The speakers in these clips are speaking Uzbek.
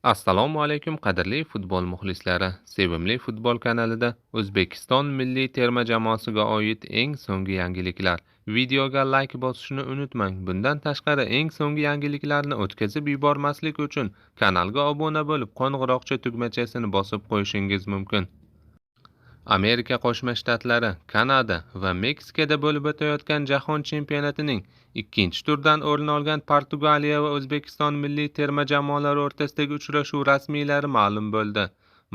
Assalomu alaykum qadrli futbol muxlislari. Sevimli futbol kanalida O'zbekiston milliy terma jamoasiga oid eng so'nggi yangiliklar. Videoga like bosishni unutmang. Bundan tashqari eng so'nggi yangiliklarni o'tkazib yubormaslik uchun kanalga obuna bo'lib, qo'ng'iroqcha tugmachasini bosib qo'yishingiz mumkin. Amerika Qo'shma Shtatlari, Kanada va Meksikada bo'lib o'tayotgan Jahon chempionatining ikkinchi turdan o'rin olgan Portugaliya va O'zbekiston milliy terma jamoalari o'rtasidagi uchrashuv rasmiylari ma'lum bo'ldi.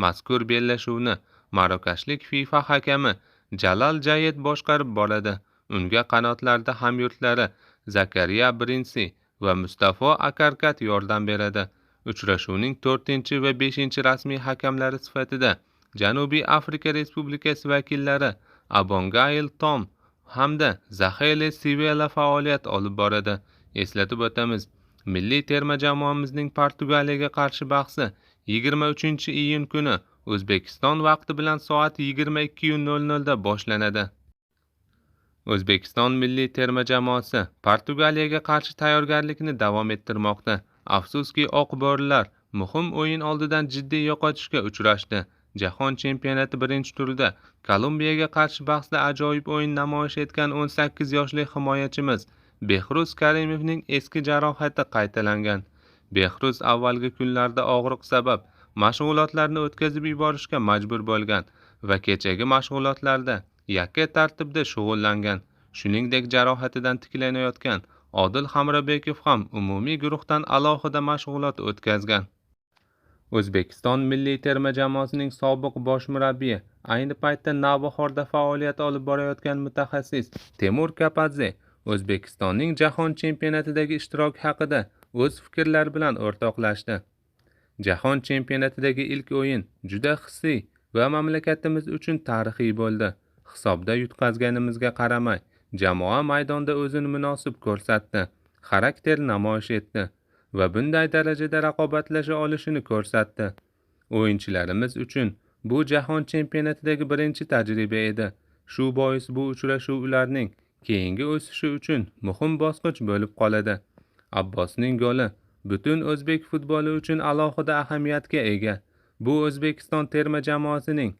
Mazkur bellashuvni marokashlik FIFA hakami Jalal Jayed boshqarib boradi. Unga qanotlarda hamyurtlari Zakariya Brinsi va Mustafo Akarkat yordam beradi. Uchrashuvning 4 va 5 rasmiy hakamlari sifatida Janubiy Afrika Respublikasi vakillari Abongail Tom hamda Zaxele Sivela faoliyat olib boradi. Eslatib o'tamiz, milliy terma jamoamizning Portugaliyaga qarshi bahsi 23-iyun kuni O'zbekiston vaqti bilan soat 22:00 da boshlanadi. O'zbekiston milliy terma jamoasi Portugaliyaga qarshi tayyorgarlikni davom ettirmoqda. Afsuski, oq bo'rilar muhim o'yin oldidan jiddiy yo'qotishga uchrashdi. Jahon chempionati birinchi turida Kolumbiyaga qarshi bahsda ajoyib o'yin namoyish etgan 18 yoshli himoyachimiz Behruz Karimovning eski jarohati qaytalangan. Behruz avvalgi kunlarda og'riq sabab mashg'ulotlarni o'tkazib yuborishga majbur bo'lgan va kechagi mashg'ulotlarda yakka tartibda shug'ullangan. Shuningdek, jarohatidan tiklanayotgan Odil Hamrabekov ham umumiy guruhdan alohida mashg'ulot o'tkazgan. O'zbekiston milliy terma jamoasining sobiq bosh murabbiyi, ayni paytda Navbahorda faoliyat olib borayotgan mutaxassis Temur Kapadze O'zbekistonning Jahon chempionatidagi ishtiroki haqida o'z fikrlari bilan o'rtoqlashdi. Jahon chempionatidagi ilk o'yin juda hissiy va mamlakatimiz uchun tarixiy bo'ldi. Hisobda yutqazganimizga qaramay, jamoa maydonda o'zini munosib ko'rsatdi, xarakter namoyish etdi va bunday darajada raqobatlasha olishini ko'rsatdi. O'yinchilarimiz uchun bu jahon chempionatidagi birinchi tajriba edi. Shu bois bu uchrashuv ularning keyingi o'sishi uchun muhim bosqich bo'lib qoladi. Abbosning goli butun o'zbek futboli uchun alohida ahamiyatga ega. Bu O'zbekiston terma jamoasining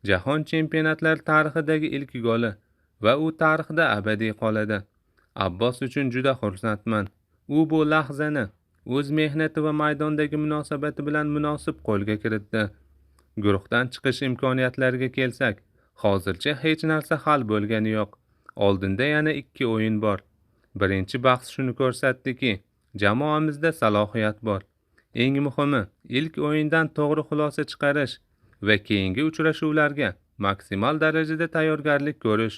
jahon chempionatlari tarixidagi ilk goli va u tarixda abadiy qoladi. Abbos uchun juda xursandman. U bu lahzani o'z mehnati va maydondagi munosabati bilan munosib qo'lga kiritdi. Guruhdan chiqish imkoniyatlariga kelsak, hozircha hech narsa hal bo'lgani yo'q. Oldinda yana 2 o'yin bor. Birinchi bahs shuni ko'rsatdiki, jamoamizda salohiyat bor. Eng muhimi, ilk o'yindan to'g'ri xulosa chiqarish va keyingi uchrashuvlarga maksimal darajada tayyorgarlik ko'rish.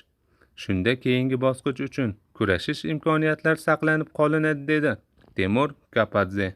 Shunda keyingi bosqich uchun kurashish imkoniyatlar saqlanib qolinadi, dedi Temur Kapadze.